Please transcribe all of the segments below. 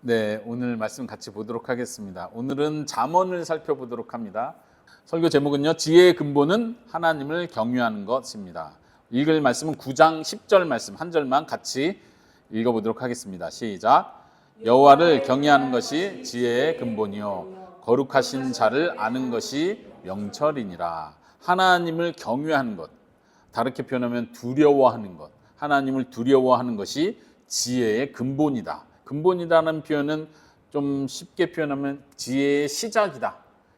네, 오늘 말씀 같이 보도록 하겠습니다. 오늘은 잠언을 살펴보도록 합니다. 설교 제목은요, 지혜의 근본은 하나님을 경유하는 것입니다. 읽을 말씀은 9장 10절 말씀 한 절만 같이 읽어보도록 하겠습니다. 시작. 여호와를 경외하는 것이 지혜의 근본이요 거룩하신 자를 아는 것이 명철이니라. 하나님을 경외하는 것, 다르게 표현하면 두려워하는 것, 하나님을 두려워하는 것이 지혜의 근본이다. 근본이라는 표현은 좀 쉽게 표현하면 지혜의 시작이다,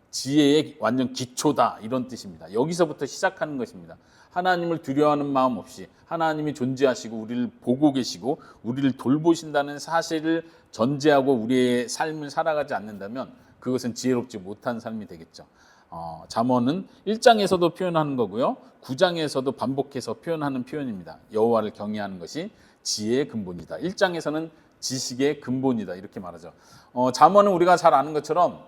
지혜의 완전 기초다, 이런 뜻입니다. 여기서부터 시작하는 것입니다. 하나님을 두려워하는 마음 없이 하나님이 존재하시고 우리를 보고 계시고 우리를 돌보신다는 사실을 전제하고 우리의 삶을 살아가지 않는다면 그것은 지혜롭지 못한 삶이 되겠죠. 잠언은 1장에서도 표현하는 거고요, 9장에서도 반복해서 표현하는 표현입니다. 여호와를 경외하는 것이 지혜의 근본이다. 1장에서는 지식의 근본이다, 이렇게 말하죠. 잠언은 우리가 잘 아는 것처럼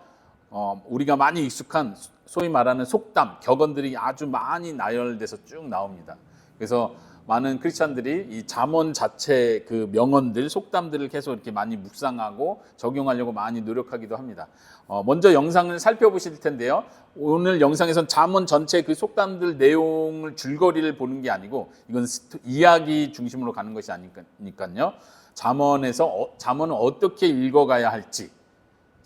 우리가 많이 익숙한 소위 말하는 속담, 격언들이 아주 많이 나열돼서 쭉 나옵니다. 그래서 많은 크리스찬들이 이 잠언 자체 그 명언들, 속담들을 계속 이렇게 많이 묵상하고 적용하려고 많이 노력하기도 합니다. 먼저 영상을 살펴보실 텐데요, 오늘 영상에선 잠언 전체 그 속담들 내용을 줄거리를 보는 게 아니고 이건 이야기 중심으로 가는 것이 아니니까요. 잠언은 어떻게 읽어가야 할지,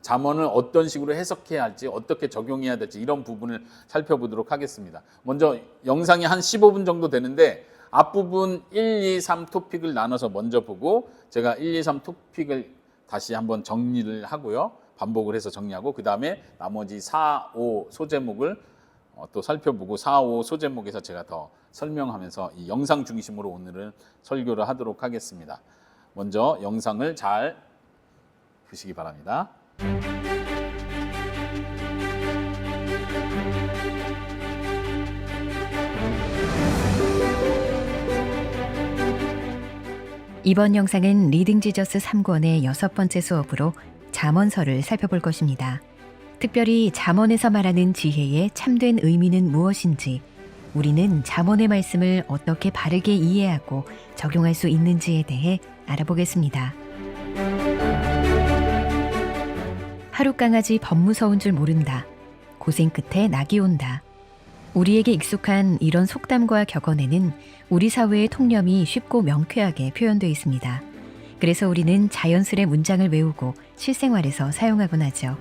잠언을 어떤 식으로 해석해야 할지, 어떻게 적용해야 될지, 이런 부분을 살펴보도록 하겠습니다. 먼저 영상이 한 15분 정도 되는데 앞부분 1, 2, 3 토픽을 나눠서 먼저 보고 제가 1, 2, 3 토픽을 다시 한번 정리를 하고요, 반복을 해서 정리하고 그 다음에 나머지 4, 5 소제목을 또 살펴보고 4, 5 소제목에서 제가 더 설명하면서 이 영상 중심으로 오늘은 설교를 하도록 하겠습니다. 먼저 영상을 잘 보시기 바랍니다. 이번 영상은 리딩 지저스 3권의 6번째 수업으로 잠언서를 살펴볼 것입니다. 특별히 잠언에서 말하는 지혜의 참된 의미는 무엇인지, 우리는 잠언의 말씀을 어떻게 바르게 이해하고 적용할 수 있는지에 대해 알아보겠습니다. 하룻강아지 벗 무서운 줄 모른다. 고생 끝에 낙이 온다. 우리에게 익숙한 이런 속담과 격언에는 우리 사회의 통념이 쉽고 명쾌하게 표현되어 있습니다. 그래서 우리는 자연스레 문장을 외우고 실생활에서 사용하곤 하죠.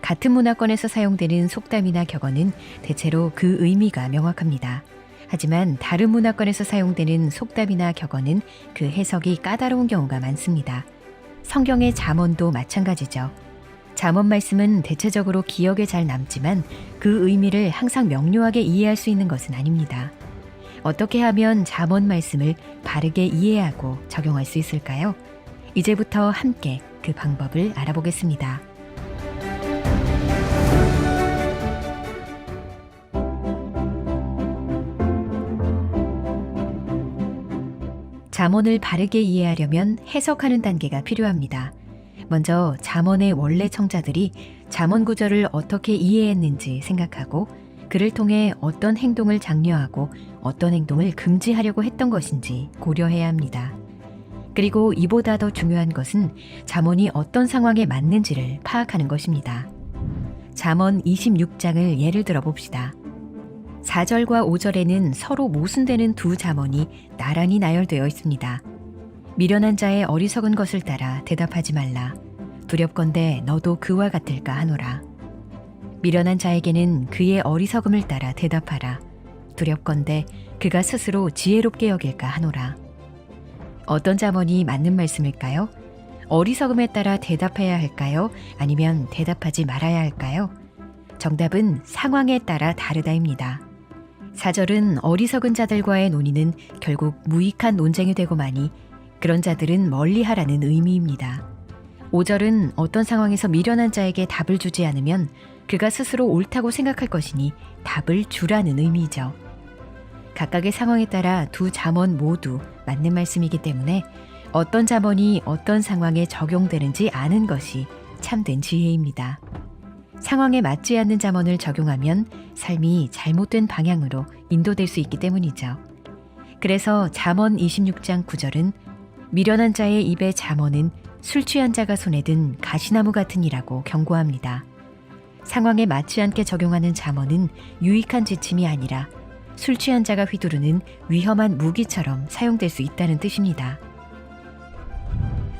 같은 문화권에서 사용되는 속담이나 격언은 대체로 그 의미가 명확합니다. 하지만 다른 문화권에서 사용되는 속담이나 격언은 그 해석이 까다로운 경우가 많습니다. 성경의 잠언도 마찬가지죠. 잠언 말씀은 대체적으로 기억에 잘 남지만 그 의미를 항상 명료하게 이해할 수 있는 것은 아닙니다. 어떻게 하면 잠언 말씀을 바르게 이해하고 적용할 수 있을까요? 이제부터 함께 그 방법을 알아보겠습니다. 잠언을 바르게 이해하려면 해석하는 단계가 필요합니다. 먼저 잠언의 원래 청자들이 잠언 구절을 어떻게 이해했는지 생각하고 그를 통해 어떤 행동을 장려하고 어떤 행동을 금지하려고 했던 것인지 고려해야 합니다. 그리고 이보다 더 중요한 것은 잠언이 어떤 상황에 맞는지를 파악하는 것입니다. 잠언 26장을 예를 들어 봅시다. 4절과 5절에는 서로 모순되는 두 잠언이 나란히 나열되어 있습니다. 미련한 자의 어리석은 것을 따라 대답하지 말라. 두렵건대 너도 그와 같을까 하노라. 미련한 자에게는 그의 어리석음을 따라 대답하라. 두렵건대 그가 스스로 지혜롭게 여길까 하노라. 어떤 잠언이 맞는 말씀일까요? 어리석음에 따라 대답해야 할까요? 아니면 대답하지 말아야 할까요? 정답은 상황에 따라 다르다입니다. 4절은 어리석은 자들과의 논의는 결국 무익한 논쟁이 되고마니 그런 자들은 멀리하라는 의미입니다. 5절은 어떤 상황에서 미련한 자에게 답을 주지 않으면 그가 스스로 옳다고 생각할 것이니 답을 주라는 의미죠. 각각의 상황에 따라 두 잠언 모두 맞는 말씀이기 때문에 어떤 잠언이 어떤 상황에 적용되는지 아는 것이 참된 지혜입니다. 상황에 맞지 않는 잠언을 적용하면 삶이 잘못된 방향으로 인도될 수 있기 때문이죠. 그래서 잠언 26장 9절은 미련한 자의 입의 잠언은 술 취한 자가 손에 든 가시나무 같은 이라고 경고합니다. 상황에 맞지 않게 적용하는 잠언은 유익한 지침이 아니라 술 취한 자가 휘두르는 위험한 무기처럼 사용될 수 있다는 뜻입니다.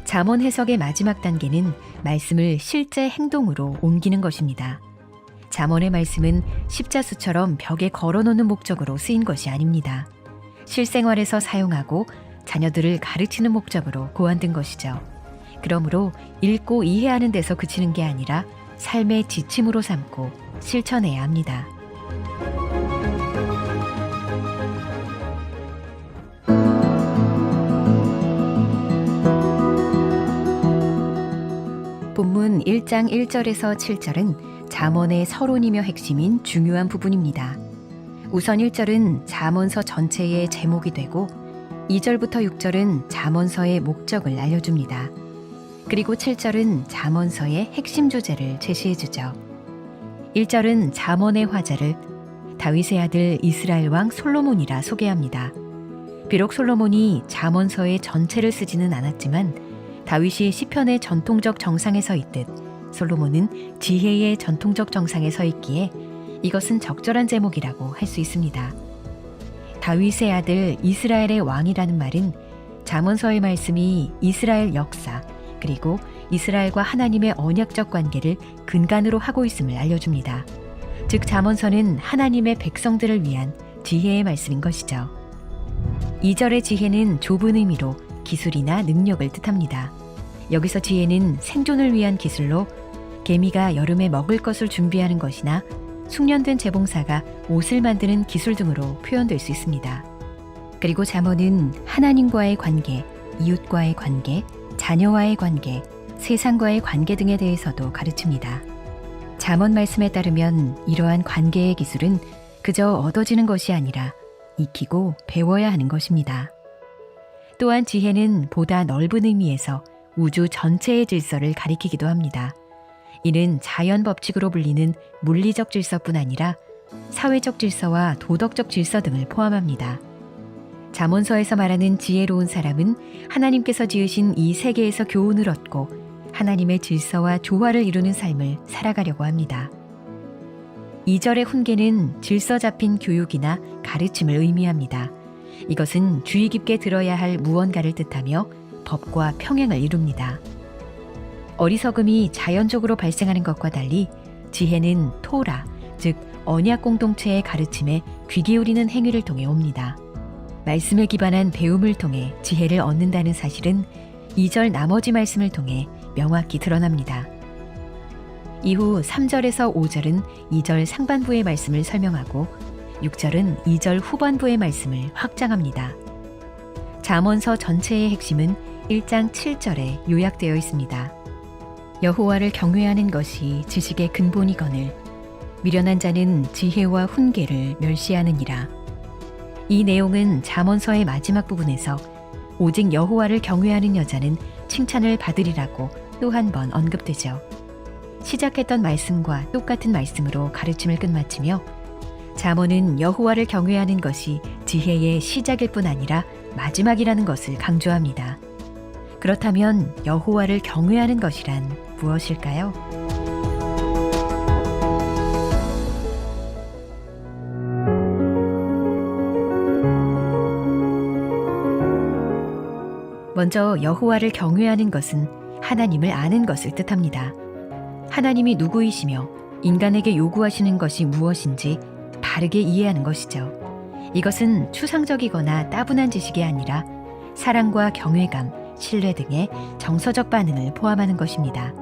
잠언 해석의 마지막 단계는 말씀을 실제 행동으로 옮기는 것입니다. 잠언의 말씀은 십자수처럼 벽에 걸어놓는 목적으로 쓰인 것이 아닙니다. 실생활에서 사용하고 자녀들을 가르치는 목적으로 고안된 것이죠. 그러므로 읽고 이해하는 데서 그치는 게 아니라 삶의 지침으로 삼고 실천해야 합니다. 본문 1장 1절에서 7절은 잠언의 서론이며 핵심인 중요한 부분입니다. 우선 1절은 잠언서 전체의 제목이 되고 2절부터 6절은 잠언서의 목적을 알려줍니다. 그리고 7절은 잠언서의 핵심 주제를 제시해주죠. 1절은 잠언의 화자를 다윗의 아들 이스라엘 왕 솔로몬이라 소개합니다. 비록 솔로몬이 잠언서의 전체를 쓰지는 않았지만 다윗이 시편의 전통적 정상에 서 있듯 솔로몬은 지혜의 전통적 정상에 서 있기에 이것은 적절한 제목이라고 할 수 있습니다. 다윗의 아들 이스라엘의 왕이라는 말은 잠언서의 말씀이 이스라엘 역사 그리고 이스라엘과 하나님의 언약적 관계를 근간으로 하고 있음을 알려줍니다. 즉 잠언서는 하나님의 백성들을 위한 지혜의 말씀인 것이죠. 2절의 지혜는 좁은 의미로 기술이나 능력을 뜻합니다. 여기서 지혜는 생존을 위한 기술로 개미가 여름에 먹을 것을 준비하는 것이나 숙련된 재봉사가 옷을 만드는 기술 등으로 표현될 수 있습니다. 그리고 잠언은 하나님과의 관계, 이웃과의 관계, 자녀와의 관계, 세상과의 관계 등에 대해서도 가르칩니다. 잠언 말씀에 따르면 이러한 관계의 기술은 그저 얻어지는 것이 아니라 익히고 배워야 하는 것입니다. 또한 지혜는 보다 넓은 의미에서 우주 전체의 질서를 가리키기도 합니다. 이는 자연 법칙으로 불리는 물리적 질서뿐 아니라 사회적 질서와 도덕적 질서 등을 포함합니다. 잠언서에서 말하는 지혜로운 사람은 하나님께서 지으신 이 세계에서 교훈을 얻고 하나님의 질서와 조화를 이루는 삶을 살아가려고 합니다. 2절의 훈계는 질서 잡힌 교육이나 가르침을 의미합니다. 이것은 주의 깊게 들어야 할 무언가를 뜻하며 법과 평행을 이룹니다. 어리석음이 자연적으로 발생하는 것과 달리 지혜는 토라, 즉 언약 공동체의 가르침에 귀 기울이는 행위를 통해 옵니다. 말씀에 기반한 배움을 통해 지혜를 얻는다는 사실은 2절 나머지 말씀을 통해 명확히 드러납니다. 이후 3절에서 5절은 2절 상반부의 말씀을 설명하고 6절은 2절 후반부의 말씀을 확장합니다. 잠언서 전체의 핵심은 1장 7절에 요약되어 있습니다. 여호와를 경외하는 것이 지식의 근본이거늘 미련한 자는 지혜와 훈계를 멸시하느니라. 이 내용은 잠언서의 마지막 부분에서 오직 여호와를 경외하는 여자는 칭찬을 받으리라고 또 한 번 언급되죠. 시작했던 말씀과 똑같은 말씀으로 가르침을 끝마치며 잠언은 여호와를 경외하는 것이 지혜의 시작일 뿐 아니라 마지막이라는 것을 강조합니다. 그렇다면 여호와를 경외하는 것이란 무엇일까요? 먼저 여호와를 경외하는 것은 하나님을 아는 것을 뜻합니다. 하나님이 누구이시며 인간에게 요구하시는 것이 무엇인지 바르게 이해하는 것이죠. 이것은 추상적이거나 따분한 지식이 아니라 사랑과 경외감, 신뢰 등의 정서적 반응을 포함하는 것입니다.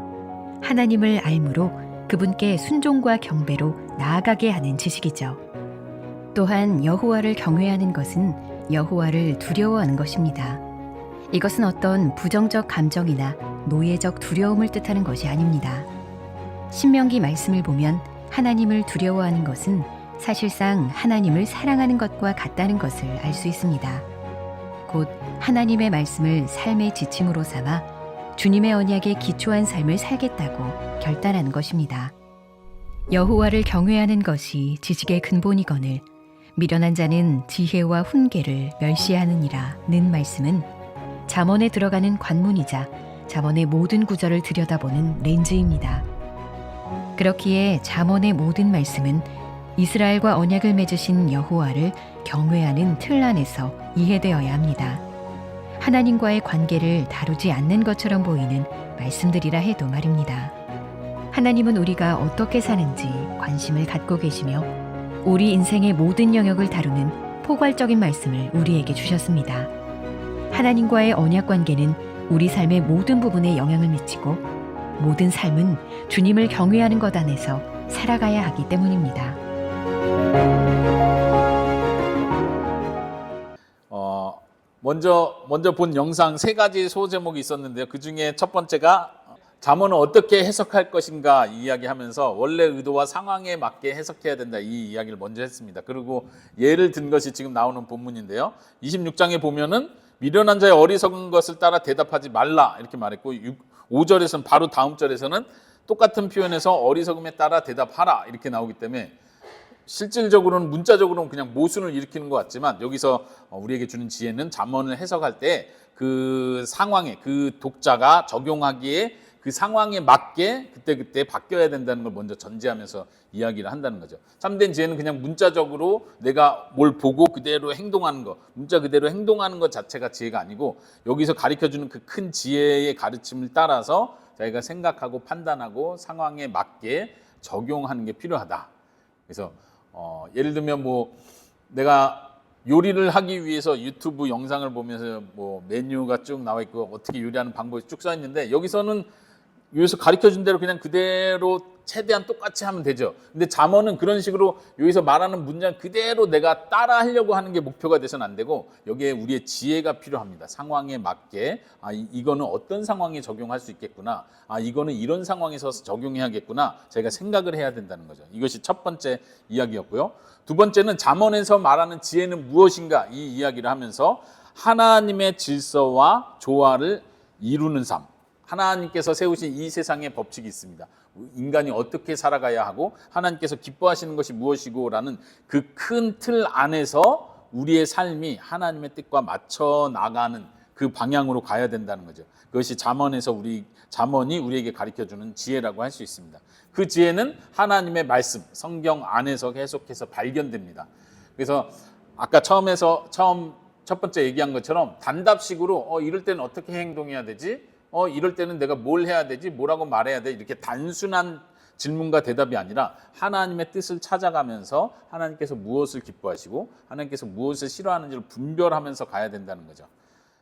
하나님을 알므로 그분께 순종과 경배로 나아가게 하는 지식이죠. 또한 여호와를 경외하는 것은 여호와를 두려워하는 것입니다. 이것은 어떤 부정적 감정이나 노예적 두려움을 뜻하는 것이 아닙니다. 신명기 말씀을 보면 하나님을 두려워하는 것은 사실상 하나님을 사랑하는 것과 같다는 것을 알 수 있습니다. 곧 하나님의 말씀을 삶의 지침으로 삼아 주님의 언약에 기초한 삶을 살겠다고 결단하는 것입니다. 여호와를 경외하는 것이 지식의 근본이거늘 미련한 자는 지혜와 훈계를 멸시하느니라 는 말씀은 잠언에 들어가는 관문이자 잠언의 모든 구절을 들여다보는 렌즈입니다. 그렇기에 잠언의 모든 말씀은 이스라엘과 언약을 맺으신 여호와를 경외하는 틀 안에서 이해되어야 합니다. 하나님과의 관계를 다루지 않는 것처럼 보이는 말씀들이라 해도 말입니다. 하나님은 우리가 어떻게 사는지 관심을 갖고 계시며 우리 인생의 모든 영역을 다루는 포괄적인 말씀을 우리에게 주셨습니다. 하나님과의 언약 관계는 우리 삶의 모든 부분에 영향을 미치고 모든 삶은 주님을 경외하는 것 안에서 살아가야 하기 때문입니다. 먼저 본 영상 3가지 소제목이 있었는데요. 그 중에 첫 번째가 잠언을 어떻게 해석할 것인가 이야기하면서 원래 의도와 상황에 맞게 해석해야 된다 이 이야기를 먼저 했습니다. 그리고 예를 든 것이 지금 나오는 본문인데요. 26장에 보면은 미련한 자의 어리석은 것을 따라 대답하지 말라 이렇게 말했고 5절에서는 바로 다음 절에서는 똑같은 표현에서 어리석음에 따라 대답하라 이렇게 나오기 때문에 실질적으로는 문자적으로는 그냥 모순을 일으키는 것 같지만 여기서 우리에게 주는 지혜는 잠언을 해석할 때 그 상황에 그 독자가 적용하기에 그 상황에 맞게 그때 바뀌어야 된다는 걸 먼저 전제하면서 이야기를 한다는 거죠. 참된 지혜는 그냥 문자적으로 내가 뭘 보고 그대로 행동하는 것, 문자 그대로 행동하는 것 자체가 지혜가 아니고 여기서 가르쳐주는 그 큰 지혜의 가르침을 따라서 자기가 생각하고 판단하고 상황에 맞게 적용하는 게 필요하다. 그래서 예를 들면 내가 요리를 하기 위해서 유튜브 영상을 보면서 메뉴가 쭉 나와 있고 어떻게 요리하는 방법이 쭉 써 있는데 여기서 가르쳐준 대로 그냥 그대로 최대한 똑같이 하면 되죠. 근데 잠언은 그런 식으로 여기서 말하는 문장 그대로 내가 따라 하려고 하는 게 목표가 돼서는 안 되고 여기에 우리의 지혜가 필요합니다. 상황에 맞게 이거는 어떤 상황에 적용할 수 있겠구나. 이거는 이런 상황에서 적용해야겠구나. 저희가 생각을 해야 된다는 거죠. 이것이 첫 번째 이야기였고요. 두 번째는 잠언에서 말하는 지혜는 무엇인가 이 이야기를 하면서 하나님의 질서와 조화를 이루는 삶. 하나님께서 세우신 이 세상의 법칙이 있습니다. 인간이 어떻게 살아가야 하고 하나님께서 기뻐하시는 것이 무엇이고 라는 그 큰 틀 안에서 우리의 삶이 하나님의 뜻과 맞춰 나가는 그 방향으로 가야 된다는 거죠. 그것이 잠언이 우리에게 가르쳐주는 지혜라고 할 수 있습니다. 그 지혜는 하나님의 말씀, 성경 안에서 계속해서 발견됩니다. 그래서 아까 첫 번째 얘기한 것처럼 단답식으로 이럴 때는 어떻게 행동해야 되지? 이럴 때는 내가 뭘 해야 되지? 뭐라고 말해야 돼? 이렇게 단순한 질문과 대답이 아니라 하나님의 뜻을 찾아가면서 하나님께서 무엇을 기뻐하시고 하나님께서 무엇을 싫어하는지를 분별하면서 가야 된다는 거죠.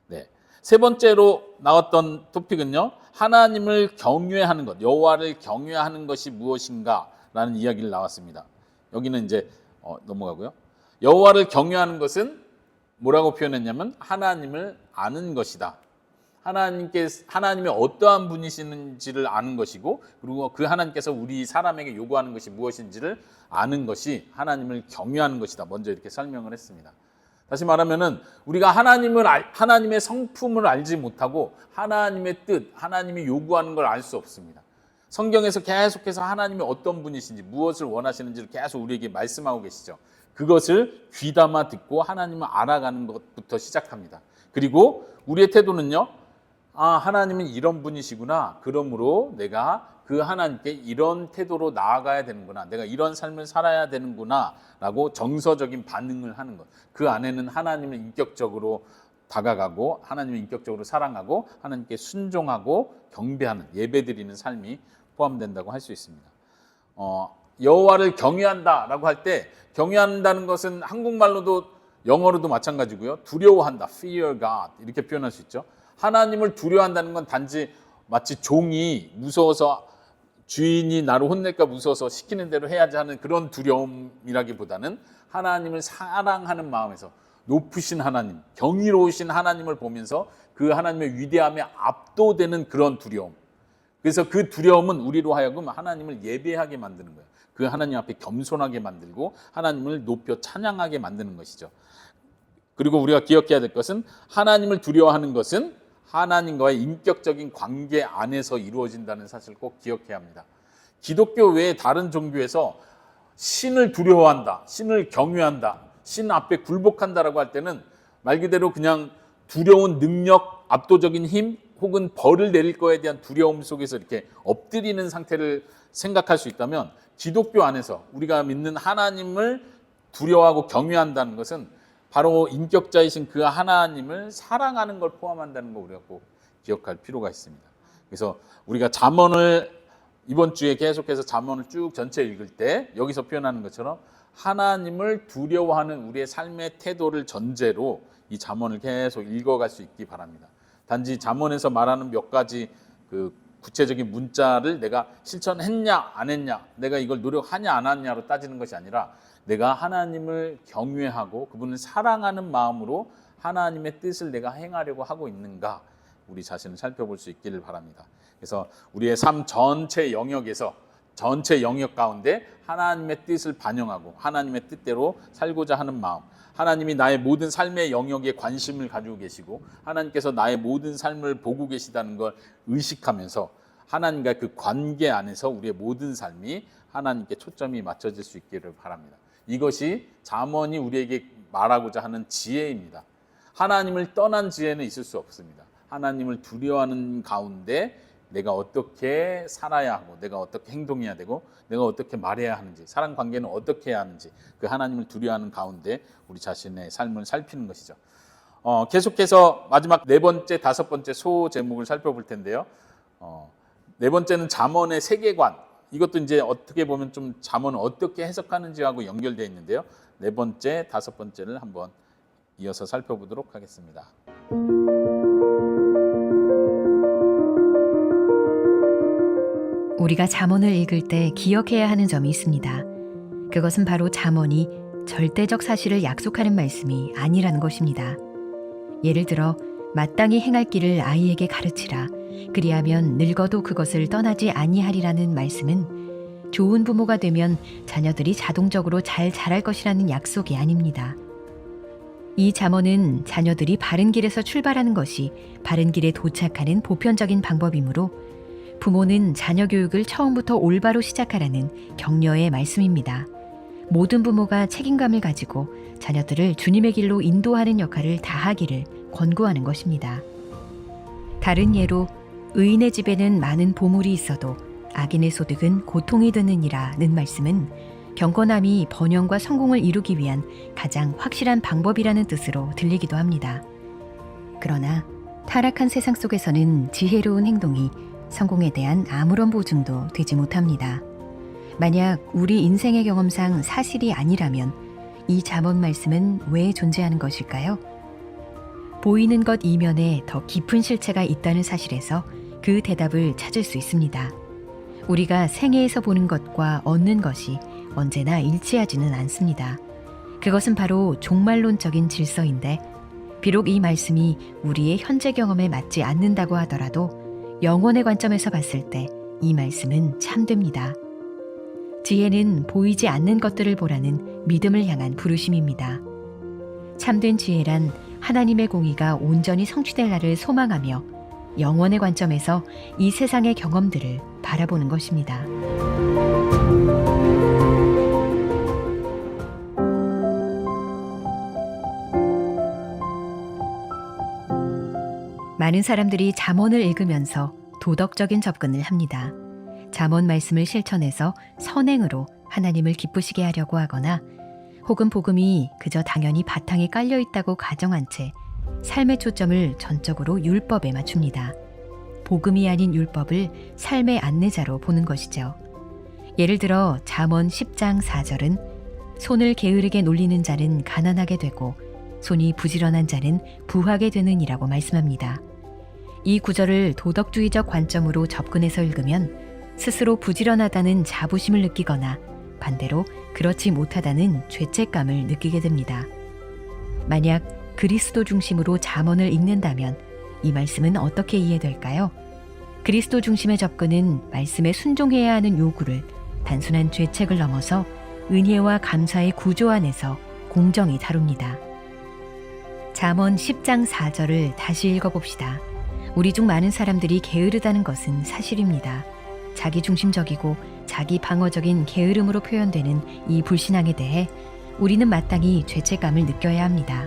네. 세 번째로 나왔던 토픽은요. 하나님을 경외하는 것, 여호와를 경외하는 것이 무엇인가라는 이야기를 나왔습니다. 여기는 이제 넘어가고요. 여호와를 경외하는 것은 뭐라고 표현했냐면 하나님을 아는 것이다. 하나님이 어떠한 분이시는지를 아는 것이고 그리고 그 하나님께서 우리 사람에게 요구하는 것이 무엇인지를 아는 것이 하나님을 경외하는 것이다. 먼저 이렇게 설명을 했습니다. 다시 말하면은 우리가 하나님의 성품을 알지 못하고 하나님의 뜻, 하나님이 요구하는 걸 알 수 없습니다. 성경에서 계속해서 하나님이 어떤 분이신지 무엇을 원하시는지를 계속 우리에게 말씀하고 계시죠. 그것을 귀담아 듣고 하나님을 알아가는 것부터 시작합니다. 그리고 우리의 태도는요. 하나님은 이런 분이시구나. 그러므로 내가 그 하나님께 이런 태도로 나아가야 되는구나. 내가 이런 삶을 살아야 되는구나. 라고 정서적인 반응을 하는 것. 그 안에는 하나님을 인격적으로 다가가고 하나님을 인격적으로 사랑하고 하나님께 순종하고 경배하는 예배드리는 삶이 포함된다고 할 수 있습니다. 여호와를 경외한다라고 할 때 경외한다는 것은 한국말로도 영어로도 마찬가지고요. 두려워한다. Fear God 이렇게 표현할 수 있죠. 하나님을 두려워한다는 건 단지 마치 종이 무서워서 주인이 나를 혼낼까 무서워서 시키는 대로 해야지 하는 그런 두려움이라기보다는 하나님을 사랑하는 마음에서 높으신 하나님, 경이로우신 하나님을 보면서 그 하나님의 위대함에 압도되는 그런 두려움. 그래서 그 두려움은 우리로 하여금 하나님을 예배하게 만드는 거예요. 그 하나님 앞에 겸손하게 만들고 하나님을 높여 찬양하게 만드는 것이죠. 그리고 우리가 기억해야 될 것은 하나님을 두려워하는 것은 하나님과의 인격적인 관계 안에서 이루어진다는 사실을 꼭 기억해야 합니다. 기독교 외에 다른 종교에서 신을 두려워한다, 신을 경외한다, 신 앞에 굴복한다라고 할 때는 말 그대로 그냥 두려운 능력, 압도적인 힘, 혹은 벌을 내릴 거에 대한 두려움 속에서 이렇게 엎드리는 상태를 생각할 수 있다면, 기독교 안에서 우리가 믿는 하나님을 두려워하고 경외한다는 것은 바로 인격자이신 그 하나님을 사랑하는 걸 포함한다는 거 우리가 꼭 기억할 필요가 있습니다. 그래서 우리가 잠언을 이번 주에 계속해서 잠언을 쭉 전체 읽을 때 여기서 표현하는 것처럼 하나님을 두려워하는 우리의 삶의 태도를 전제로 이 잠언을 계속 읽어갈 수 있기 바랍니다. 단지 잠언에서 말하는 몇 가지 그 구체적인 문자를 내가 실천했냐 안 했냐, 내가 이걸 노력하냐 안 하냐로 따지는 것이 아니라 내가 하나님을 경외하고 그분을 사랑하는 마음으로 하나님의 뜻을 내가 행하려고 하고 있는가, 우리 자신을 살펴볼 수 있기를 바랍니다. 그래서 우리의 삶 전체 영역에서, 전체 영역 가운데 하나님의 뜻을 반영하고 하나님의 뜻대로 살고자 하는 마음, 하나님이 나의 모든 삶의 영역에 관심을 가지고 계시고 하나님께서 나의 모든 삶을 보고 계시다는 걸 의식하면서 하나님과 그 관계 안에서 우리의 모든 삶이 하나님께 초점이 맞춰질 수 있기를 바랍니다. 이것이 잠언이 우리에게 말하고자 하는 지혜입니다. 하나님을 떠난 지혜는 있을 수 없습니다. 하나님을 두려워하는 가운데 내가 어떻게 살아야 하고, 내가 어떻게 행동해야 되고, 내가 어떻게 말해야 하는지, 사람 관계는 어떻게 해야 하는지, 그 하나님을 두려워하는 가운데 우리 자신의 삶을 살피는 것이죠. 계속해서 마지막 네 번째, 다섯 번째 소 제목을 살펴볼 텐데요. 네 번째는 잠언의 세계관. 이것도 이제 어떻게 보면 좀 잠언을 어떻게 해석하는지하고 연결되어 있는데요. 네 번째, 다섯 번째를 한번 이어서 살펴보도록 하겠습니다. 우리가 잠언을 읽을 때 기억해야 하는 점이 있습니다. 그것은 바로 잠언이 절대적 사실을 약속하는 말씀이 아니라는 것입니다. 예를 들어 마땅히 행할 길을 아이에게 가르치라, 그리하면 늙어도 그것을 떠나지 아니하리라는 말씀은 좋은 부모가 되면 자녀들이 자동적으로 잘 자랄 것이라는 약속이 아닙니다. 이 잠언은 자녀들이 바른 길에서 출발하는 것이 바른 길에 도착하는 보편적인 방법이므로 부모는 자녀 교육을 처음부터 올바로 시작하라는 격려의 말씀입니다. 모든 부모가 책임감을 가지고 자녀들을 주님의 길로 인도하는 역할을 다하기를 권고하는 것입니다. 다른 예로 의인의 집에는 많은 보물이 있어도 악인의 소득은 고통이 드느니라는 말씀은 경건함이 번영과 성공을 이루기 위한 가장 확실한 방법이라는 뜻으로 들리기도 합니다. 그러나 타락한 세상 속에서는 지혜로운 행동이 성공에 대한 아무런 보증도 되지 못합니다. 만약 우리 인생의 경험상 사실이 아니라면 이 잠언 말씀은 왜 존재하는 것일까요? 보이는 것 이면에 더 깊은 실체가 있다는 사실에서 그 대답을 찾을 수 있습니다. 우리가 생애에서 보는 것과 얻는 것이 언제나 일치하지는 않습니다. 그것은 바로 종말론적인 질서인데, 비록 이 말씀이 우리의 현재 경험에 맞지 않는다고 하더라도 영혼의 관점에서 봤을 때 이 말씀은 참됩니다. 지혜는 보이지 않는 것들을 보라는 믿음을 향한 부르심입니다. 참된 지혜란 하나님의 공의가 온전히 성취될 날을 소망하며 영혼의 관점에서 이 세상의 경험들을 바라보는 것입니다. 많은 사람들이 잠언을 읽으면서 도덕적인 접근을 합니다. 잠언 말씀을 실천해서 선행으로 하나님을 기쁘시게 하려고 하거나 혹은 복음이 그저 당연히 바탕에 깔려 있다고 가정한 채 삶의 초점을 전적으로 율법에 맞춥니다. 복음이 아닌 율법을 삶의 안내자로 보는 것이죠. 예를 들어 잠언 10장 4절은 손을 게으르게 놀리는 자는 가난하게 되고 손이 부지런한 자는 부하게 되느니라고 말씀합니다. 이 구절을 도덕주의적 관점으로 접근해서 읽으면 스스로 부지런하다는 자부심을 느끼거나 반대로 그렇지 못하다는 죄책감을 느끼게 됩니다. 만약 그리스도 중심으로 잠언을 읽는다면 이 말씀은 어떻게 이해될까요? 그리스도 중심의 접근은 말씀에 순종해야 하는 요구를 단순한 죄책을 넘어서 은혜와 감사의 구조 안에서 공정히 다룹니다. 잠언 10장 4절을 다시 읽어봅시다. 우리 중 많은 사람들이 게으르다는 것은 사실입니다. 자기중심적이고 자기 방어적인 게으름으로 표현되는 이 불신앙에 대해 우리는 마땅히 죄책감을 느껴야 합니다.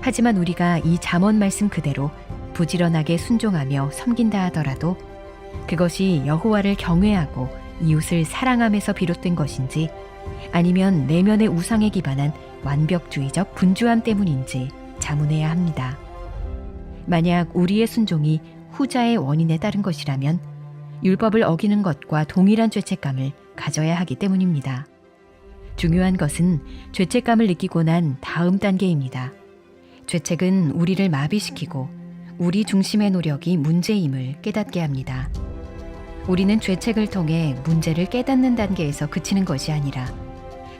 하지만 우리가 이 잠언 말씀 그대로 부지런하게 순종하며 섬긴다 하더라도 그것이 여호와를 경외하고 이웃을 사랑함에서 비롯된 것인지 아니면 내면의 우상에 기반한 완벽주의적 분주함 때문인지 자문해야 합니다. 만약 우리의 순종이 후자의 원인에 따른 것이라면 율법을 어기는 것과 동일한 죄책감을 가져야 하기 때문입니다. 중요한 것은 죄책감을 느끼고 난 다음 단계입니다. 죄책은 우리를 마비시키고 우리 중심의 노력이 문제임을 깨닫게 합니다. 우리는 죄책을 통해 문제를 깨닫는 단계에서 그치는 것이 아니라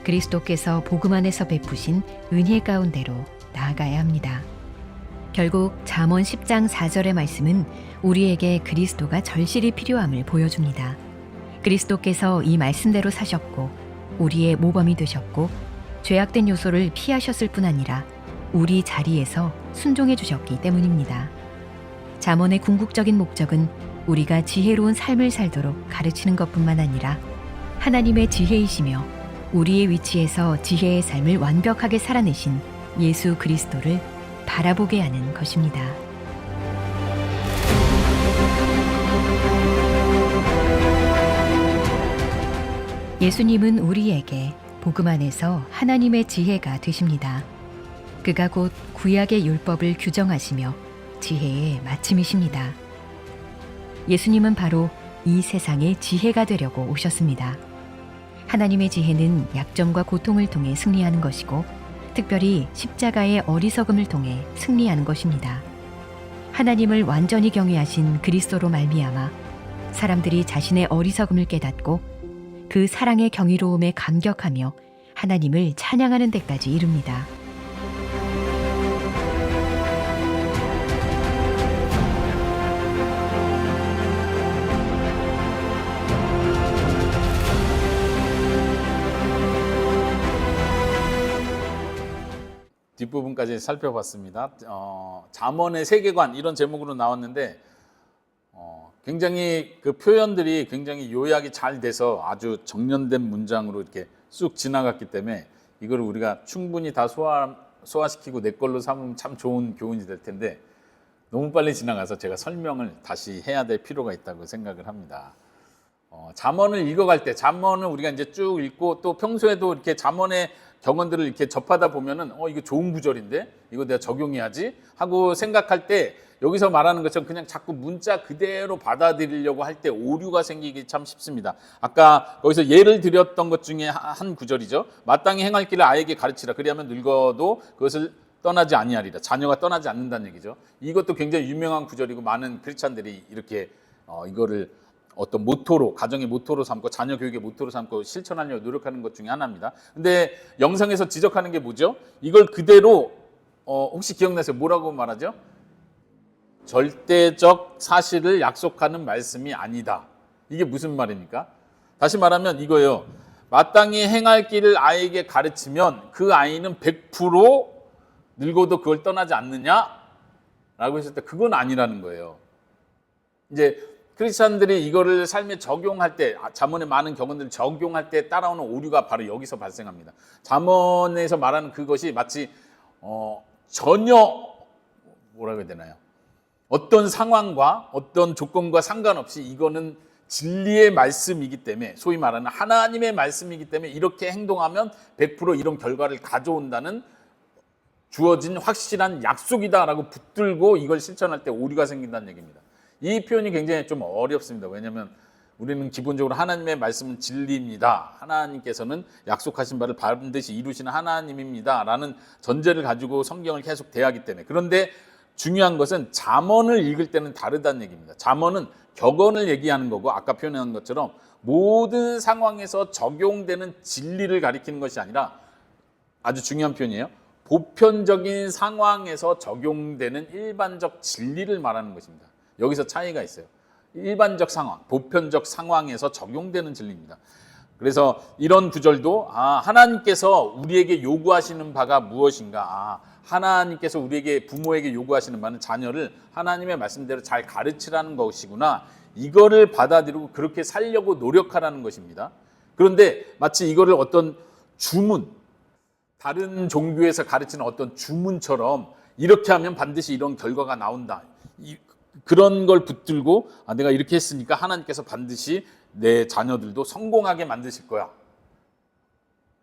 그리스도께서 복음 안에서 베푸신 은혜 가운데로 나아가야 합니다. 결국 잠언 10장 4절의 말씀은 우리에게 그리스도가 절실히 필요함을 보여줍니다. 그리스도께서 이 말씀대로 사셨고 우리의 모범이 되셨고 죄악된 요소를 피하셨을 뿐 아니라 우리 자리에서 순종해 주셨기 때문입니다. 잠언의 궁극적인 목적은 우리가 지혜로운 삶을 살도록 가르치는 것뿐만 아니라 하나님의 지혜이시며 우리의 위치에서 지혜의 삶을 완벽하게 살아내신 예수 그리스도를 바라보게 하는 것입니다. 예수님은 우리에게 복음 안에서 하나님의 지혜가 되십니다. 그가 곧 구약의 율법을 규정하시며 지혜의 마침이십니다. 예수님은 바로 이 세상의 지혜가 되려고 오셨습니다. 하나님의 지혜는 약점과 고통을 통해 승리하는 것이고 특별히 십자가의 어리석음을 통해 승리하는 것입니다. 하나님을 완전히 경외하신 그리스도로 말미암아 사람들이 자신의 어리석음을 깨닫고 그 사랑의 경이로움에 감격하며 하나님을 찬양하는 데까지 이릅니다. 뒷부분까지 살펴봤습니다. 잠언의 세계관 이런 제목으로 나왔는데 굉장히 그 표현들이 굉장히 요약이 잘 돼서 아주 정연된 문장으로 이렇게 쑥 지나갔기 때문에 이걸 우리가 충분히 다 소화시키고 내 걸로 삼으면 참 좋은 교훈이 될 텐데 너무 빨리 지나가서 제가 설명을 다시 해야 될 필요가 있다고 생각을 합니다. 잠언을 읽어갈 때 잠언을 우리가 이제 쭉 읽고 또 평소에도 이렇게 잠언의 경언들을 이렇게 접하다 보면은 이거 좋은 구절인데 이거 내가 적용해야지 하고 생각할 때 여기서 말하는 것처럼 그냥 자꾸 문자 그대로 받아들이려고 할 때 오류가 생기기 참 쉽습니다. 아까 거기서 예를 드렸던 것 중에 한 구절이죠. 마땅히 행할 길을 아이에게 가르치라. 그리하면 늙어도 그것을 떠나지 아니하리라. 자녀가 떠나지 않는다는 얘기죠. 이것도 굉장히 유명한 구절이고 많은 크리스찬들이 이렇게 이거를 어떤 모토로, 가정의 모토로 삼고 자녀 교육의 모토로 삼고 실천하려고 노력하는 것 중에 하나입니다. 근데 영상에서 지적하는 게 뭐죠? 이걸 그대로 혹시 기억나세요? 뭐라고 말하죠? 절대적 사실을 약속하는 말씀이 아니다. 이게 무슨 말입니까? 다시 말하면 이거예요. 마땅히 행할 길을 아이에게 가르치면 그 아이는 100% 늙어도 그걸 떠나지 않느냐? 라고 했을 때 그건 아니라는 거예요. 이제 크리스찬들이 이거를 삶에 적용할 때, 잠언의 많은 경험들을 적용할 때 따라오는 오류가 바로 여기서 발생합니다. 잠언에서 말하는 그것이 마치 전혀 뭐라고 해야 되나요? 어떤 상황과 어떤 조건과 상관없이 이거는 진리의 말씀이기 때문에, 소위 말하는 하나님의 말씀이기 때문에 이렇게 행동하면 100% 이런 결과를 가져온다는 주어진 확실한 약속이다라고 붙들고 이걸 실천할 때 오류가 생긴다는 얘기입니다. 이 표현이 굉장히 좀 어렵습니다. 왜냐하면 우리는 기본적으로 하나님의 말씀은 진리입니다. 하나님께서는 약속하신 바를 반드시 이루시는 하나님입니다. 라는 전제를 가지고 성경을 계속 대하기 때문에. 그런데 중요한 것은 잠언을 읽을 때는 다르다는 얘기입니다. 잠언은 격언을 얘기하는 거고 아까 표현한 것처럼 모든 상황에서 적용되는 진리를 가리키는 것이 아니라 아주 중요한 표현이에요. 보편적인 상황에서 적용되는 일반적 진리를 말하는 것입니다. 여기서 차이가 있어요. 일반적 상황, 보편적 상황에서 적용되는 진리입니다. 그래서 이런 구절도 하나님께서 우리에게 요구하시는 바가 무엇인가? 하나님께서 우리에게 부모에게 요구하시는 바는 자녀를 하나님의 말씀대로 잘 가르치라는 것이구나. 이거를 받아들이고 그렇게 살려고 노력하라는 것입니다. 그런데 마치 이거를 어떤 주문, 다른 종교에서 가르치는 어떤 주문처럼 이렇게 하면 반드시 이런 결과가 나온다. 그런 걸 붙들고 내가 이렇게 했으니까 하나님께서 반드시 내 자녀들도 성공하게 만드실 거야.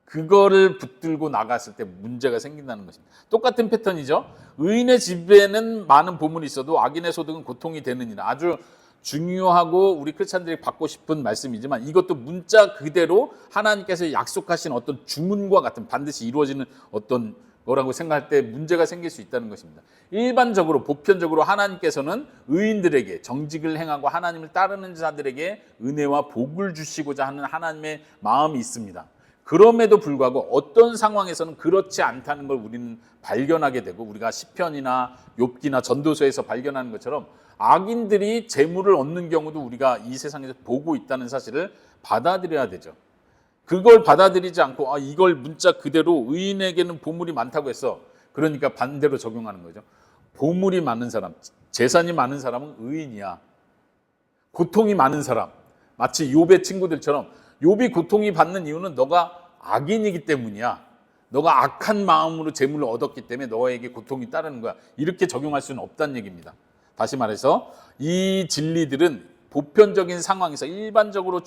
그거를 붙들고 나갔을 때 문제가 생긴다는 것입니다. 똑같은 패턴이죠. 의인의 집에는 많은 보물이 있어도 악인의 소득은 고통이 되느니라. 아주 중요하고 우리 크리스찬들이 받고 싶은 말씀이지만 이것도 문자 그대로 하나님께서 약속하신 어떤 주문과 같은 반드시 이루어지는 어떤 거라고 생각할 때 문제가 생길 수 있다는 것입니다. 일반적으로 보편적으로 하나님께서는 의인들에게 정직을 행하고 하나님을 따르는 자들에게 은혜와 복을 주시고자 하는 하나님의 마음이 있습니다. 그럼에도 불구하고 어떤 상황에서는 그렇지 않다는 걸 우리는 발견하게 되고 우리가 시편이나 욥기나 전도서에서 발견하는 것처럼 악인들이 재물을 얻는 경우도 우리가 이 세상에서 보고 있다는 사실을 받아들여야 되죠. 그걸 받아들이지 않고 이걸 문자 그대로 의인에게는 보물이 많다고 했어. 그러니까 반대로 적용하는 거죠. 보물이 많은 사람, 재산이 많은 사람은 의인이야. 고통이 많은 사람, 마치 욥의 친구들처럼 욥이 고통이 받는 이유는 너가 악인이기 때문이야. 너가 악한 마음으로 재물을 얻었기 때문에 너에게 고통이 따르는 거야. 이렇게 적용할 수는 없다는 얘기입니다. 다시 말해서 이 진리들은 보편적인 상황에서 일반적으로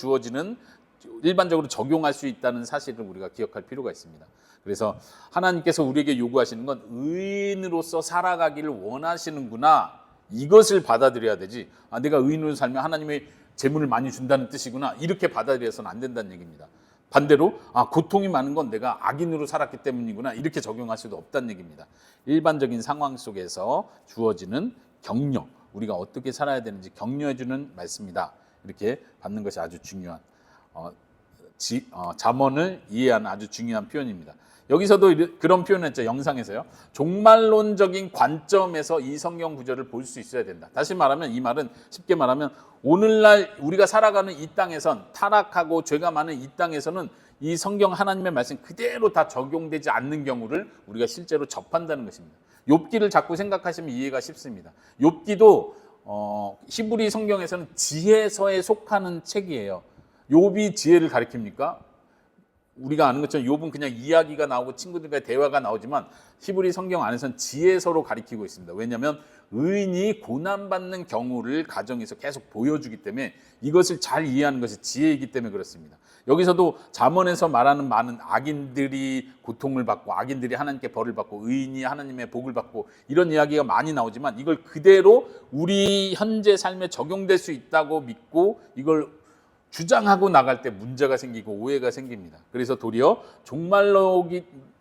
적용할 수 있다는 사실을 우리가 기억할 필요가 있습니다. 그래서 하나님께서 우리에게 요구하시는 건 의인으로서 살아가기를 원하시는구나. 이것을 받아들여야 되지. 내가 의인으로 살면 하나님의 재물을 많이 준다는 뜻이구나. 이렇게 받아들여서는 안 된다는 얘기입니다. 반대로 고통이 많은 건 내가 악인으로 살았기 때문이구나. 이렇게 적용할 수도 없다는 얘기입니다. 일반적인 상황 속에서 주어지는 격려, 우리가 어떻게 살아야 되는지 격려해주는 말씀이다. 이렇게 받는 것이 아주 중요한 잠언을 이해하는 아주 중요한 표현입니다. 여기서도 그런 표현을 했죠. 영상에서요. 종말론적인 관점에서 이 성경 구절을 볼 수 있어야 된다. 다시 말하면 이 말은 쉽게 말하면 오늘날 우리가 살아가는 이 땅에선 타락하고 죄가 많은 이 땅에서는 이 성경 하나님의 말씀 그대로 다 적용되지 않는 경우를 우리가 실제로 접한다는 것입니다. 욥기를 자꾸 생각하시면 이해가 쉽습니다. 욥기도 히브리 성경에서는 지혜서에 속하는 책이에요. 욥이 지혜를 가리킵니까? 우리가 아는 것처럼 욥은 그냥 이야기가 나오고 친구들과의 대화가 나오지만 히브리 성경 안에서는 지혜서로 가리키고 있습니다. 왜냐하면 의인이 고난받는 경우를 가정에서 계속 보여주기 때문에 이것을 잘 이해하는 것이 지혜이기 때문에 그렇습니다. 여기서도 잠언에서 말하는 많은 악인들이 고통을 받고 악인들이 하나님께 벌을 받고 의인이 하나님의 복을 받고 이런 이야기가 많이 나오지만 이걸 그대로 우리 현재 삶에 적용될 수 있다고 믿고 이걸 주장하고 나갈 때 문제가 생기고 오해가 생깁니다. 그래서 도리어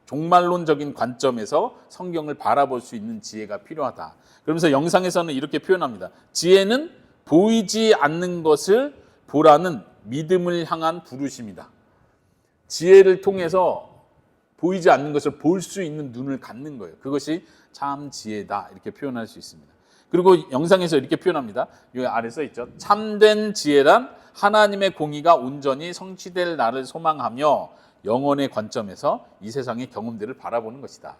종말론적인 관점에서 성경을 바라볼 수 있는 지혜가 필요하다. 그러면서 영상에서는 이렇게 표현합니다. 지혜는 보이지 않는 것을 보라는 믿음을 향한 부르심이다. 지혜를 통해서 보이지 않는 것을 볼 수 있는 눈을 갖는 거예요. 그것이 참 지혜다. 이렇게 표현할 수 있습니다. 그리고 영상에서 이렇게 표현합니다. 여기 아래 써 있죠. 참된 지혜란 하나님의 공의가 온전히 성취될 날을 소망하며 영혼의 관점에서 이 세상의 경험들을 바라보는 것이다.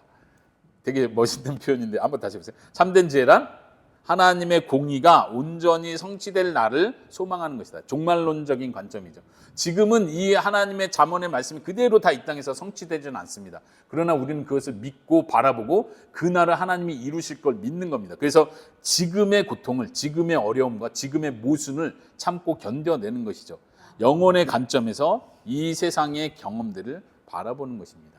되게 멋있는 표현인데 한번 다시 보세요. 참된 지혜란 하나님의 공의가 온전히 성취될 날을 소망하는 것이다. 종말론적인 관점이죠. 지금은 이 하나님의 잠언의 말씀이 그대로 다 이 땅에서 성취되지는 않습니다. 그러나 우리는 그것을 믿고 바라보고 그날을 하나님이 이루실 걸 믿는 겁니다. 그래서 지금의 고통을, 지금의 어려움과 지금의 모순을 참고 견뎌내는 것이죠. 영혼의 관점에서 이 세상의 경험들을 바라보는 것입니다.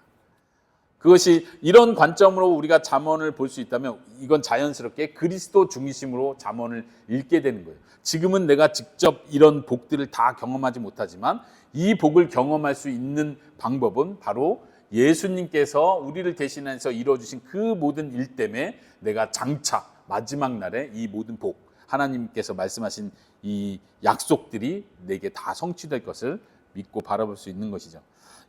그것이 이런 관점으로 우리가 잠언을 볼 수 있다면 이건 자연스럽게 그리스도 중심으로 잠언을 읽게 되는 거예요. 지금은 내가 직접 이런 복들을 다 경험하지 못하지만 이 복을 경험할 수 있는 방법은 바로 예수님께서 우리를 대신해서 이루어주신 그 모든 일 때문에 내가 장차 마지막 날에 이 모든 복, 하나님께서 말씀하신 이 약속들이 내게 다 성취될 것을 믿고 바라볼 수 있는 것이죠.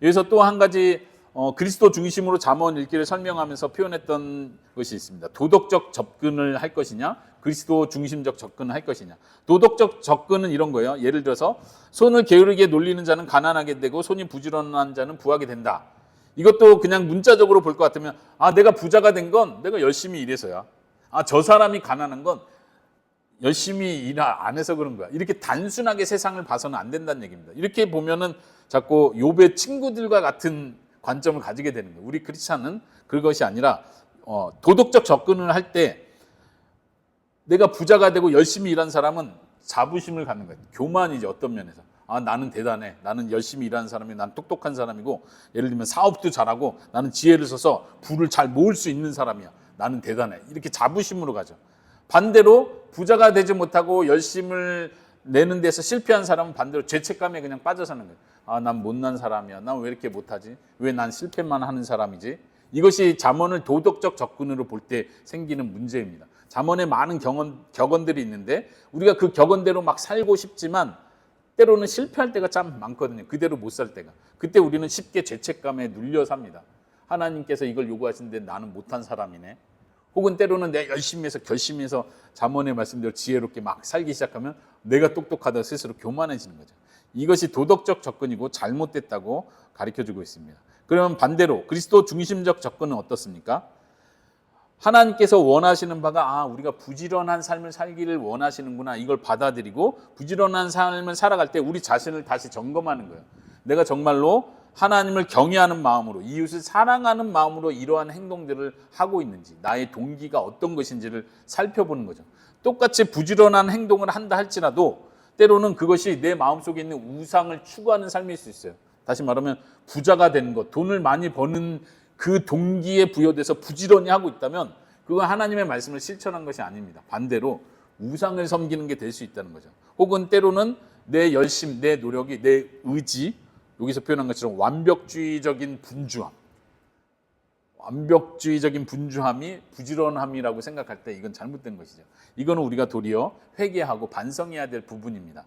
여기서 또 한 가지 그리스도 중심으로 잠언 읽기를 설명하면서 표현했던 것이 있습니다. 도덕적 접근을 할 것이냐, 그리스도 중심적 접근을 할 것이냐. 도덕적 접근은 이런 거예요. 예를 들어서 손을 게으르게 놀리는 자는 가난하게 되고 손이 부지런한 자는 부하게 된다. 이것도 그냥 문자적으로 볼 것 같으면 내가 부자가 된 건 내가 열심히 일해서야. 저 사람이 가난한 건 열심히 일 안 해서 그런 거야. 이렇게 단순하게 세상을 봐서는 안 된다는 얘기입니다. 이렇게 보면은 자꾸 욥의 친구들과 같은 관점을 가지게 되는 거예요. 우리 크리스찬은 그것이 아니라 도덕적 접근을 할 때 내가 부자가 되고 열심히 일한 사람은 자부심을 갖는 거예요. 교만이죠, 어떤 면에서. 아, 나는 대단해. 나는 열심히 일하는 사람이, 난 똑똑한 사람이고, 예를 들면 사업도 잘하고, 나는 지혜를 써서 부를 잘 모을 수 있는 사람이야. 나는 대단해. 이렇게 자부심으로 가죠. 반대로 부자가 되지 못하고 열심을 내는 데서 실패한 사람은 반대로 죄책감에 그냥 빠져 사는 거예요. 아, 난 못난 사람이야. 난 왜 이렇게 못하지? 왜 난 실패만 하는 사람이지? 이것이 잠언을 도덕적 접근으로 볼 때 생기는 문제입니다. 잠언에 많은 격언들이 있는데 우리가 그 격언대로 막 살고 싶지만 때로는 실패할 때가 참 많거든요. 그대로 못 살 때가. 그때 우리는 쉽게 죄책감에 눌려 삽니다. 하나님께서 이걸 요구하시는데 나는 못한 사람이네. 혹은 때로는 내가 열심히 해서 결심해서 잠언의 말씀대로 지혜롭게 막 살기 시작하면 내가 똑똑하다 스스로 교만해지는 거죠. 이것이 도덕적 접근이고 잘못됐다고 가르쳐주고 있습니다. 그러면 반대로 그리스도 중심적 접근은 어떻습니까? 하나님께서 원하시는 바가 우리가 부지런한 삶을 살기를 원하시는구나, 이걸 받아들이고 부지런한 삶을 살아갈 때 우리 자신을 다시 점검하는 거예요. 내가 정말로 하나님을 경외하는 마음으로, 이웃을 사랑하는 마음으로 이러한 행동들을 하고 있는지, 나의 동기가 어떤 것인지를 살펴보는 거죠. 똑같이 부지런한 행동을 한다 할지라도 때로는 그것이 내 마음속에 있는 우상을 추구하는 삶일 수 있어요. 다시 말하면 부자가 되는 것, 돈을 많이 버는 그 동기에 부여돼서 부지런히 하고 있다면 그건 하나님의 말씀을 실천한 것이 아닙니다. 반대로 우상을 섬기는 게 될 수 있다는 거죠. 혹은 때로는 내 열심, 내 노력이, 내 의지, 여기서 표현한 것처럼 완벽주의적인 분주함이 부지런함이라고 생각할 때 이건 잘못된 것이죠. 이거는 우리가 도리어 회개하고 반성해야 될 부분입니다.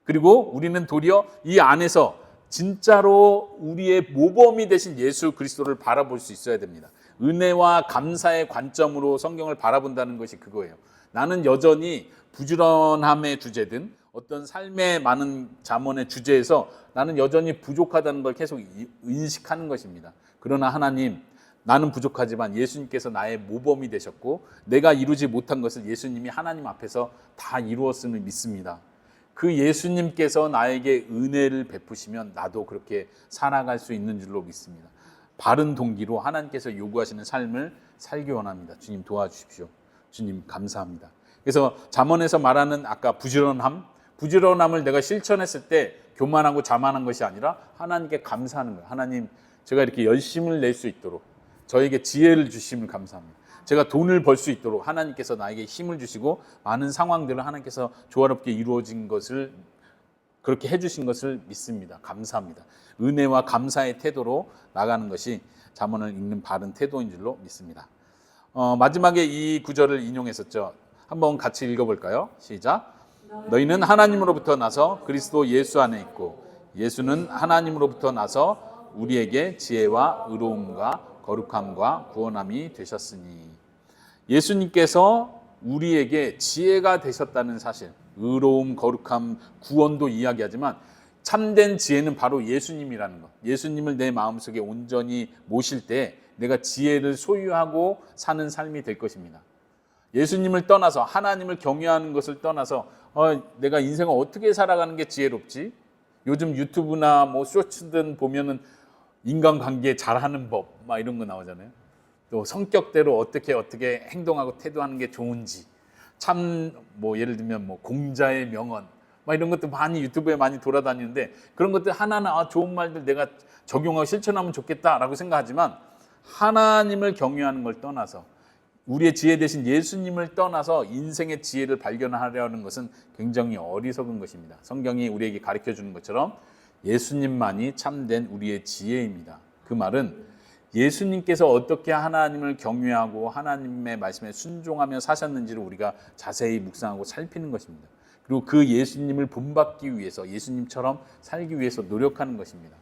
그리고 우리는 도리어 이 안에서 진짜로 우리의 모범이 되신 예수 그리스도를 바라볼 수 있어야 됩니다. 은혜와 감사의 관점으로 성경을 바라본다는 것이 그거예요. 나는 여전히 부지런함의 주제든 어떤 삶의 많은 잠언의 주제에서 나는 여전히 부족하다는 걸 계속 인식하는 것입니다. 그러나 하나님, 나는 부족하지만 예수님께서 나의 모범이 되셨고 내가 이루지 못한 것을 예수님이 하나님 앞에서 다 이루었음을 믿습니다. 그 예수님께서 나에게 은혜를 베푸시면 나도 그렇게 살아갈 수 있는 줄로 믿습니다. 바른 동기로 하나님께서 요구하시는 삶을 살기 원합니다. 주님 도와주십시오. 주님 감사합니다. 그래서 잠언에서 말하는 아까 부지런함을 내가 실천했을 때 교만하고 자만한 것이 아니라 하나님께 감사하는 거예요. 하나님, 제가 이렇게 열심을 낼 수 있도록 저에게 지혜를 주심을 감사합니다. 제가 돈을 벌 수 있도록 하나님께서 나에게 힘을 주시고 많은 상황들을 하나님께서 조화롭게 이루어진 것을, 그렇게 해주신 것을 믿습니다. 감사합니다. 은혜와 감사의 태도로 나가는 것이 잠언을 읽는 바른 태도인 줄로 믿습니다. 마지막에 이 구절을 인용했었죠. 한번 같이 읽어볼까요? 시작. 너희는 하나님으로부터 나서 그리스도 예수 안에 있고 예수는 하나님으로부터 나서 우리에게 지혜와 의로움과 거룩함과 구원함이 되셨으니. 예수님께서 우리에게 지혜가 되셨다는 사실, 의로움, 거룩함, 구원도 이야기하지만 참된 지혜는 바로 예수님이라는 것. 예수님을 내 마음속에 온전히 모실 때 내가 지혜를 소유하고 사는 삶이 될 것입니다. 예수님을 떠나서, 하나님을 경외하는 것을 떠나서 내가 인생을 어떻게 살아가는 게 지혜롭지? 요즘 유튜브나 뭐 쇼츠든 보면은 인간관계 잘하는 법 막 이런 거 나오잖아요. 또 성격대로 어떻게 행동하고 태도하는 게 좋은지, 참 뭐 예를 들면 뭐 공자의 명언 막 이런 것도 많이 유튜브에 많이 돌아다니는데 그런 것들 하나하나 좋은 말들 내가 적용하고 실천하면 좋겠다라고 생각하지만 하나님을 경외하는 걸 떠나서, 우리의 지혜 대신 예수님을 떠나서 인생의 지혜를 발견하려는 것은 굉장히 어리석은 것입니다. 성경이 우리에게 가르쳐 주는 것처럼 예수님만이 참된 우리의 지혜입니다. 그 말은 예수님께서 어떻게 하나님을 경외하고 하나님의 말씀에 순종하며 사셨는지를 우리가 자세히 묵상하고 살피는 것입니다. 그리고 그 예수님을 본받기 위해서, 예수님처럼 살기 위해서 노력하는 것입니다.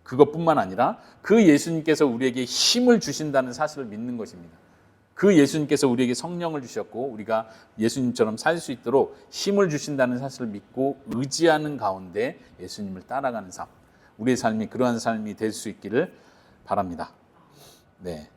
그것뿐만 아니라 그 예수님께서 우리에게 힘을 주신다는 사실을 믿는 것입니다. 그 예수님께서 우리에게 성령을 주셨고 우리가 예수님처럼 살 수 있도록 힘을 주신다는 사실을 믿고 의지하는 가운데 예수님을 따라가는 삶, 우리의 삶이 그러한 삶이 될 수 있기를 바랍니다. 네.